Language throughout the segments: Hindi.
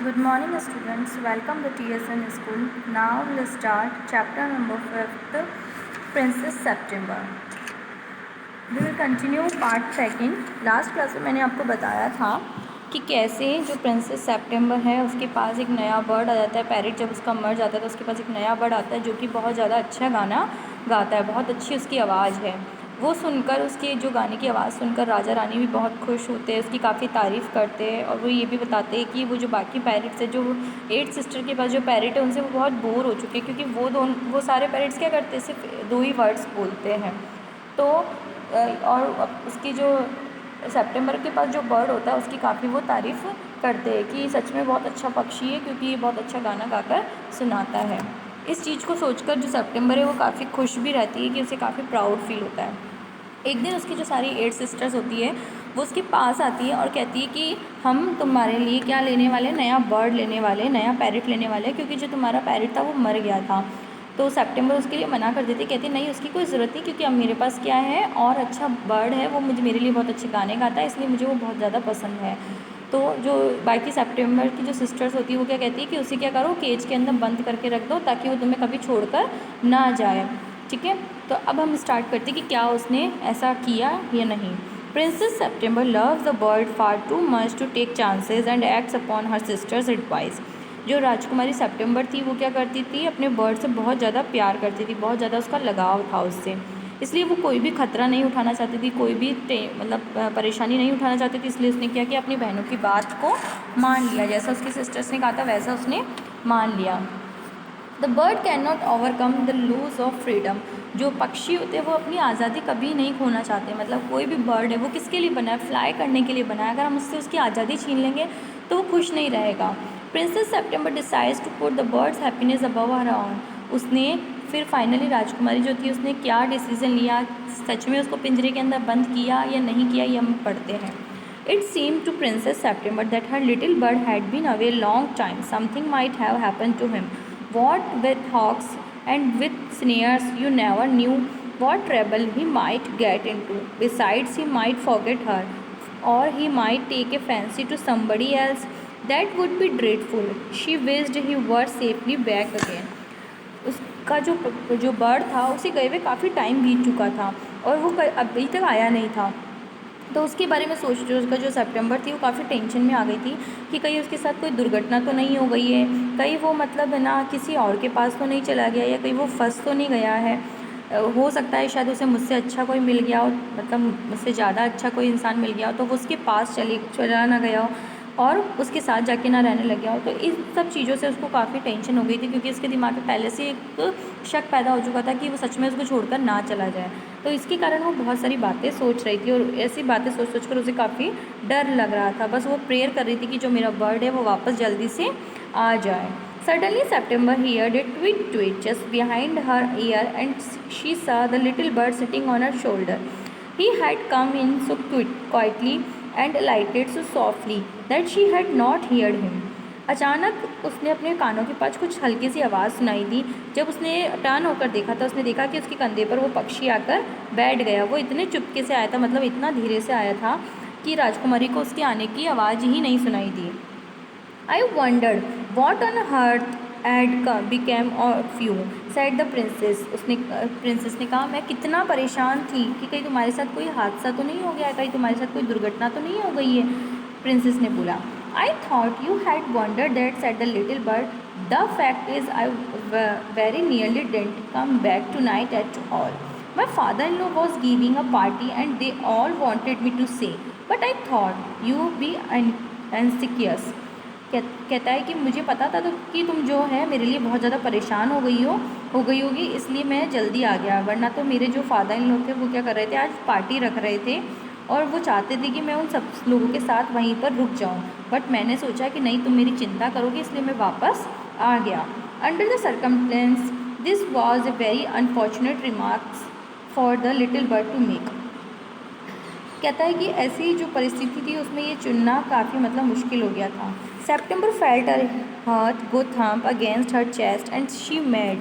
Good morning students, welcome to TSN school. Now we'll start chapter number 5th, Princess September. We will continue part second. Last class में मैंने आपको बताया था कि कैसे जो प्रिंसेस सेप्टेम्बर है उसके पास एक नया बर्ड आ जाता है, पैरेट जब उसका मर जाता है तो उसके पास एक नया बर्ड आता है जो कि बहुत ज़्यादा अच्छा गाना गाता है, बहुत अच्छी उसकी आवाज़ है। वो सुनकर, उसके जो गाने की आवाज़ सुनकर राजा रानी भी बहुत खुश होते हैं, उसकी काफ़ी तारीफ़ करते हैं और वो ये भी बताते हैं कि वो जो बाकी पैरेट्स है, जो 8 सिस्टर के पास जो पैरेट है उनसे वो बहुत बोर हो चुके हैं, क्योंकि वो सारे पैरेट्स क्या करते हैं, सिर्फ 2 ही वर्ड्स बोलते हैं। तो और उसकी जो सेप्टेम्बर के पास जो बर्ड होता है उसकी काफ़ी वो तारीफ़ करते हैं कि सच में बहुत अच्छा पक्षी है, क्योंकि ये बहुत अच्छा गाना गाकर सुनाता है। इस चीज़ को सोचकर जो सेप्टेम्बर है वो काफ़ी खुश भी रहती है कि उसे काफ़ी प्राउड फील होता है। एक दिन उसकी जो सारी 8 सिस्टर्स होती है वो उसके पास आती है और कहती है कि हम तुम्हारे लिए क्या लेने वाले, नया बर्ड लेने वाले, नया पैरेट लेने वाले, क्योंकि जो तुम्हारा पैरेट था वो मर गया था। तो सेप्टेम्बर उसके लिए मना कर देती, कहती नहीं उसकी कोई ज़रूरत नहीं, क्योंकि अब मेरे पास क्या है और अच्छा बर्ड है, वो मेरे लिए बहुत अच्छे गाने गाता है, इसलिए मुझे वो बहुत ज़्यादा पसंद है। तो जो बाकी सेप्टेम्बर की जो सिस्टर्स होती है वो क्या कहती है कि उसे क्या करो, केज के अंदर बंद करके रख दो ताकि वो तुम्हें कभी छोड़कर ना जाए। ठीक है, तो अब हम स्टार्ट करते हैं कि क्या उसने ऐसा किया या नहीं। Princess September loves the bird far too much to take chances and acts upon her sister's advice. जो राजकुमारी सेप्टेम्बर थी वो क्या करती थी, अपने बर्ड से बहुत ज़्यादा प्यार करती थी, बहुत ज़्यादा उसका लगाव था उससे, इसलिए वो कोई भी खतरा नहीं उठाना चाहती थी, कोई भी परेशानी नहीं उठाना चाहती थी। इसलिए उसने क्या किया, अपनी बहनों की बात को मान लिया, जैसा उसकी सिस्टर्स ने कहा था वैसा उसने मान लिया। The bird can not overcome the loss of freedom. जो पक्षी होते हैं वो अपनी आज़ादी कभी नहीं खोना चाहते, मतलब कोई भी बर्ड है वो किसके लिए बना है, फ्लाई करने के लिए बना है। अगर हम उससे उसकी आज़ादी छीन लेंगे तो वो खुश नहीं रहेगा। Princess September decides to put the bird's happiness above her own. उसने फिर फाइनली राजकुमारी जो थी उसने क्या डिसीजन लिया, सच में उसको पिंजरे के अंदर बंद किया या नहीं किया, ये हम पढ़ते हैं। It seemed to Princess September that her little bird had been away a long time. Something might have happened to him. What with hawks and with snares, you never knew what trouble he might get into. Besides, he might forget her, or he might take a fancy to somebody else. That would be dreadful. She wished he were safely back again. उसका जो बर्ड था उसे गए हुए काफ़ी टाइम बीत चुका था और वो अभी तक आया नहीं था। तो उसके बारे में सोच रही, उसका जो सेप्टेम्बर थी वो काफ़ी टेंशन में आ गई थी कि कहीं उसके साथ कोई दुर्घटना तो नहीं हो गई है, कहीं वो मतलब है ना किसी और के पास तो नहीं चला गया, या कहीं वो फंस तो नहीं गया है। हो सकता है शायद उसे मुझसे अच्छा कोई मिल गया हो, मतलब मुझसे ज़्यादा अच्छा कोई इंसान मिल गया हो तो वो उसके पास चला ना गया हो और उसके साथ जाके ना रहने लग गया हो। तो इन सब चीज़ों से उसको काफ़ी टेंशन हो गई थी, क्योंकि उसके दिमाग में पहले से एक शक पैदा हो चुका था कि वो सच में उसको छोड़कर ना चला जाए। तो इसके कारण वो बहुत सारी बातें सोच रही थी और ऐसी बातें सोच कर उसे काफ़ी डर लग रहा था। बस वो प्रेयर कर रही थी कि जो मेरा बर्ड है वो वापस जल्दी से आ जाए। Suddenly September heard a tweet just behind her ear, and she saw the little bird sitting on her shoulder. He had come in so quietly and alighted so softly that she had not heard him. अचानक उसने अपने कानों के पास कुछ हल्की सी आवाज़ सुनाई दी। जब उसने टर्न होकर देखा तो उसने देखा कि उसके कंधे पर वो पक्षी आकर बैठ गया। वो इतने चुपके से आया था, मतलब इतना धीरे से आया था कि राजकुमारी को उसके आने की आवाज़ ही नहीं सुनाई दी। I wondered what on earth had became of you, said the princess. Princess ने कहा, मैं कितना परेशान थी कि कहीं तुम्हारे साथ कोई हादसा तो नहीं हो गया है, कहीं तुम्हारे साथ कोई दुर्घटना तो नहीं हो गई है। प्रिंसेस ने बोला, I thought you had wondered that, said the little bird. The fact is I very nearly didn't come back tonight at all. My father-in-law was giving a party and they all wanted me to say, but I thought you be anxious. कहता है कि मुझे पता था तो कि तुम जो है मेरे लिए बहुत ज़्यादा परेशान हो गई होगी, इसलिए मैं जल्दी आ गया, वरना तो मेरे जो फादर इन लोग थे वो क्या कर रहे थे, आज पार्टी रख रहे थे और वो चाहते थे कि मैं उन सब लोगों के साथ वहीं पर रुक जाऊं, बट मैंने सोचा कि नहीं तुम मेरी चिंता करोगे, इसलिए मैं वापस आ गया. Under the circumstances this was a very unfortunate remarks for the little bird to make. कहता है कि ऐसी जो परिस्थिति थी उसमें ये चुनना काफ़ी मतलब मुश्किल हो गया था. September felt her heart go thump against her chest and she made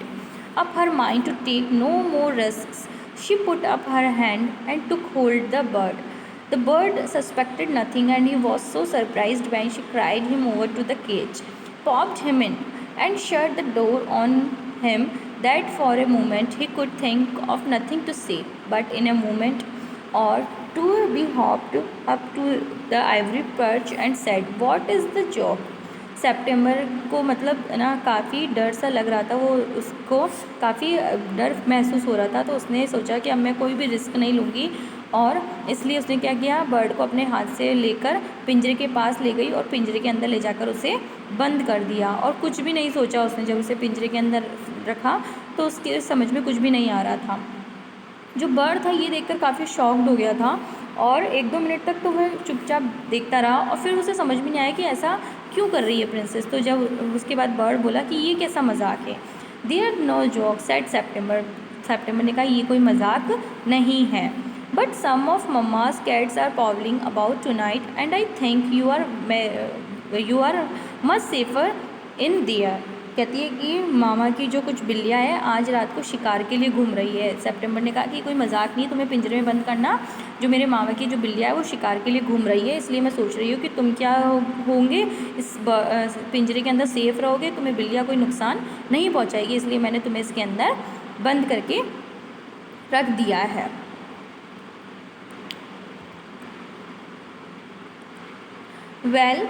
up her mind to take no more risks. She put up her hand and took hold the bird. The bird suspected nothing and he was so surprised when she carried him over to the cage, popped him in, and shut the door on him that for a moment he could think of nothing to say. But in a moment or two he hopped up to the ivory perch and said, "What is the joke?" सितंबर को मतलब ना काफ़ी डर सा लग रहा था, वो उसको काफ़ी डर महसूस हो रहा था, तो उसने सोचा कि अब मैं कोई भी रिस्क नहीं लूँगी, और इसलिए उसने क्या किया, बर्ड को अपने हाथ से लेकर पिंजरे के पास ले गई और पिंजरे के अंदर ले जाकर उसे बंद कर दिया। और कुछ भी नहीं सोचा उसने, जब उसे पिंजरे के अंदर रखा तो उसके समझ में कुछ भी नहीं आ रहा था। जो बर्ड था ये देखकर काफ़ी शॉक्ड हो गया था और 1-2 मिनट तक तो वह चुपचाप देखता रहा और फिर उसे समझ में नहीं आया कि ऐसा क्यों कर रही है प्रिंसेस। तो जब उसके बाद बर्ड बोला कि ये कैसा मजाक है। There no joke said September. September ने कहा ये कोई मजाक नहीं है। But some of mamma's cats are prowling about tonight and I think you are much safer in there. कहती है कि मामा की जो कुछ बिल्लियाँ हैं आज रात को शिकार के लिए घूम रही है। सितंबर ने कहा कि कोई मजाक नहीं, तुम्हें पिंजरे में बंद करना, जो मेरे मामा की जो बिल्लियाँ है वो शिकार के लिए घूम रही है, इसलिए मैं सोच रही हूँ कि तुम क्या होंगे, इस पिंजरे के अंदर सेफ रहोगे, तुम्हें बिल्लियाँ कोई नुकसान नहीं पहुँचाएगी, इसलिए मैंने तुम्हें इसके अंदर बंद करके रख दिया है। Well,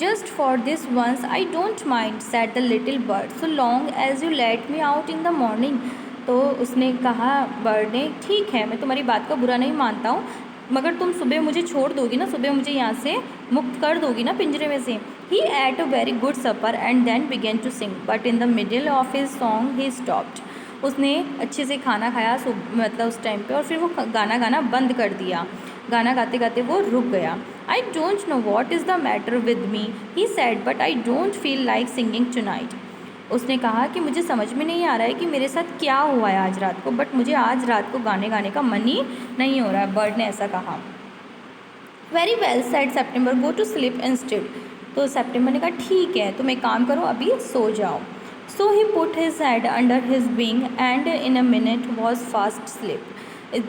just for this once I don't mind, said the little bird, so long as you let me out in the morning. तो उसने कहा, बर्ड ने, ठीक है मैं तुम्हारी बात का बुरा नहीं मानता हूँ, मगर तुम सुबह मुझे छोड़ दोगी ना, सुबह मुझे यहाँ से मुक्त कर दोगी ना पिंजरे में से। He ate a very good supper and then began to sing, but in the middle of his song he stopped. उसने अच्छे से खाना खाया मतलब उस टाइम पे, और फिर वो गाना गाना बंद कर दिया। गाना गाते गाते वो रुक गया। I don't know what is the matter with me, he said, but I don't feel like singing tonight. उसने कहा कि मुझे समझ में नहीं आ रहा है कि मेरे साथ क्या हुआ है आज रात को, बट मुझे आज रात को गाने गाने का मन ही नहीं हो रहा है। बर्ड ने ऐसा कहा। Very well said September, go to sleep instead. तो सेप्टेम्बर ने कहा ठीक है तुम एक काम करो, अभी सो जाओ। So he put his head under his wing and in a minute was fast sleep.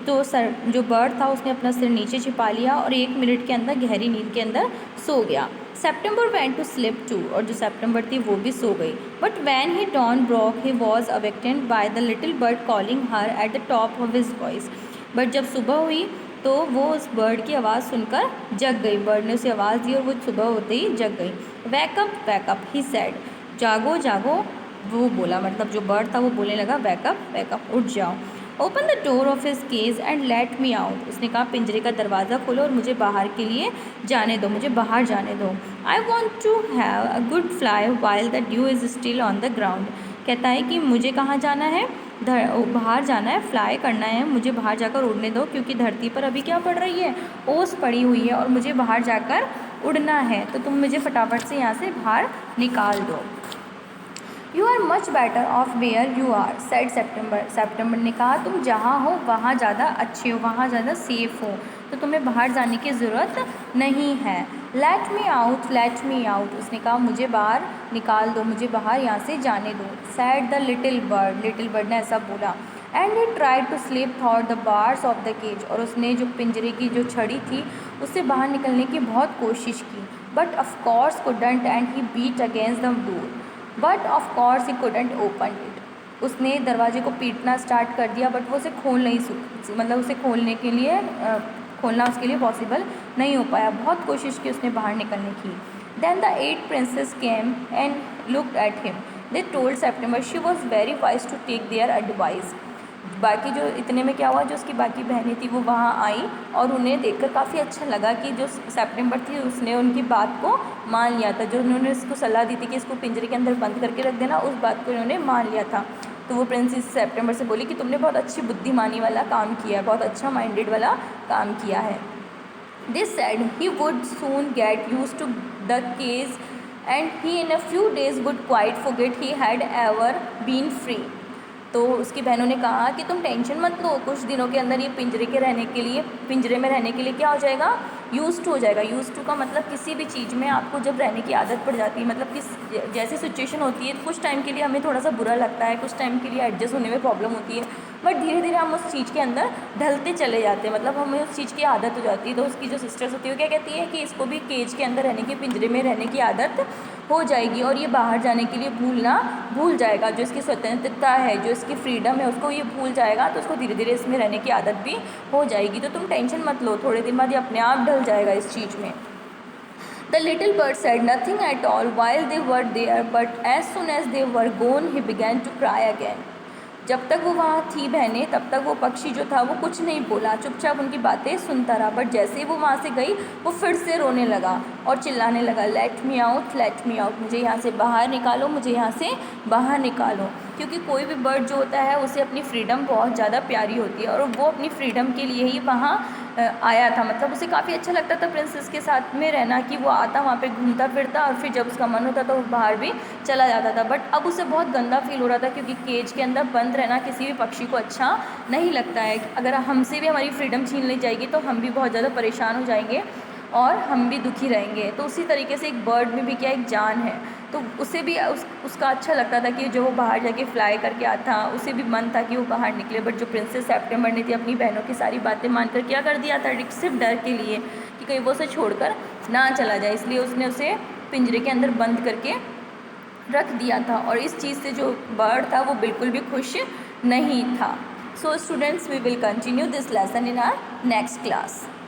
तो जो बर्ड था उसने अपना सिर नीचे छिपा लिया और 1 मिनट के अंदर गहरी नींद के अंदर सो गया। September went to sleep too, और जो सेप्टेम्बर थी वो भी सो गई। But when he dawn broke he was awakened by the little bird calling her at the top of his voice. But जब सुबह हुई तो वो उस बर्ड की आवाज़ सुनकर जग गई। बर्ड ने उसे आवाज़ दी और वो सुबह होते ही जग गई। वैकअप ही सेड, जागो जागो, वो बोला, मतलब जो बर्ड था वो बोलने लगा वैकअप उठ जाओ। Open the door of his cage and let me out. उसने कहा पिंजरे का दरवाज़ा खोलो और मुझे बाहर के लिए जाने दो, मुझे बाहर जाने दो। I want to have a good fly while the dew is still on the ground. कहता है कि मुझे कहाँ जाना है, बाहर जाना है, फ्लाई करना है, मुझे बाहर जाकर उड़ने दो, क्योंकि धरती पर अभी क्या पड़ रही है, ओस पड़ी हुई है और मुझे बाहर जाकर उड़ना है, तो तुम मुझे फटाफट से यहाँ से बाहर निकाल दो। You are much better off where you are said September. September ने कहा तुम जहाँ हो वहाँ ज़्यादा अच्छे हो, वहाँ ज़्यादा सेफ़ हो, तो तुम्हें बाहर जाने की ज़रूरत नहीं है। Late me out. उसने कहा मुझे बाहर निकाल दो, मुझे बाहर यहाँ से जाने दो। सैड द लिटिल बर्ड ने ऐसा बोला। And he tried to slip through the bars of the cage. और उसने जो पिंजरे की जो छड़ी थी उससे बाहर निकलने की बहुत कोशिश की। But of course couldn't and he beat against the door. But of course he couldn't open it. उसने दरवाजे को पीटना स्टार्ट कर दिया, बट वो उसे खोल नहीं मतलब उसे खोलना उसके लिए पॉसिबल नहीं हो पाया। बहुत कोशिश की उसने बाहर निकलने की। Then the 8 princess came and looked at him. They told September she was very wise to take their advice. बाकी जो इतने में क्या हुआ, जो उसकी बाकी बहनें थी वो वहाँ आई और उन्हें देखकर काफ़ी अच्छा लगा कि जो सेप्टेम्बर थी उसने उनकी बात को मान लिया था। जो उन्होंने उसको सलाह दी थी कि इसको पिंजरे के अंदर बंद करके रख देना, उस बात को उन्होंने मान लिया था। तो वो प्रिंसेस सेप्टेम्बर से बोली कि तुमने बहुत अच्छी बुद्धिमानी वाला काम किया है, बहुत अच्छा माइंडेड वाला काम किया है। This said he would soon get used to the cage and he in a few days would quite forget he had ever been free. तो उसकी बहनों ने कहा कि तुम टेंशन मत लो, कुछ दिनों के अंदर ये पिंजरे में रहने के लिए क्या हो जाएगा, यूज्ड टू हो जाएगा। यूज्ड टू का मतलब किसी भी चीज़ में आपको जब रहने की आदत पड़ जाती है, मतलब जैसी सिचुएशन होती है, कुछ टाइम के लिए हमें थोड़ा सा बुरा लगता है, कुछ टाइम के लिए एडजस्ट होने में प्रॉब्लम होती है, बट धीरे धीरे हम उस चीज़ के अंदर ढलते चले जाते हैं, मतलब हमें उस चीज़ की आदत हो जाती है। तो उसकी जो सिस्टर्स होती है वो क्या कहती है कि इसको भी केज के अंदर रहने की, पिंजरे में रहने की आदत हो जाएगी और ये बाहर जाने के लिए भूल जाएगा। जो इसकी स्वतंत्रता है, जो इसकी फ्रीडम है, उसको ये भूल जाएगा। तो उसको धीरे धीरे इसमें रहने की आदत भी हो जाएगी। तो तुम टेंशन मत लो, थोड़े दिन बाद ये अपने आप ढल जाएगा इस चीज़ में। The little bird said nothing at all while they were there, but as soon as they were gone, he began to cry again. जब तक वो वहाँ थी बहनें, तब तक वो पक्षी जो था वो कुछ नहीं बोला, चुपचाप उनकी बातें सुनता रहा। बट जैसे ही वो वहाँ से गई, वो फिर से रोने लगा और चिल्लाने लगा, लेट मी आउट, मुझे यहाँ से बाहर निकालो, मुझे यहाँ से बाहर निकालो। क्योंकि कोई भी बर्ड जो होता है उसे अपनी फ्रीडम बहुत ज़्यादा प्यारी होती है और वो अपनी फ्रीडम के लिए ही वहाँ आया था। मतलब उसे काफ़ी अच्छा लगता था प्रिंसेस के साथ में रहना, कि वो आता वहाँ पे घूमता फिरता और फिर जब उसका मन होता तो वो बाहर भी चला जाता था। बट अब उसे बहुत गंदा फील हो रहा था, क्योंकि केज के अंदर बंद रहना किसी भी पक्षी को अच्छा नहीं लगता है। अगर हमसे भी हमारी फ्रीडम छीन ली जाएगी तो हम भी बहुत ज़्यादा परेशान हो जाएंगे और हम भी दुखी रहेंगे। तो उसी तरीके से एक बर्ड में भी क्या एक जान है, तो उसे भी उसका अच्छा लगता था कि जो वो बाहर जाके फ्लाई करके आता, उसे भी मन था कि वो बाहर निकले। बट जो प्रिंसेस सेप्टेम्बर ने थी, अपनी बहनों की सारी बातें मानकर क्या कर दिया था, सिर्फ डर के लिए कि कहीं वो उसे छोड़कर ना चला जाए, इसलिए उसने उसे पिंजरे के अंदर बंद करके रख दिया था। और इस चीज़ से जो बर्ड था वो बिल्कुल भी खुश नहीं था। So students, we will continue this lesson in our next class.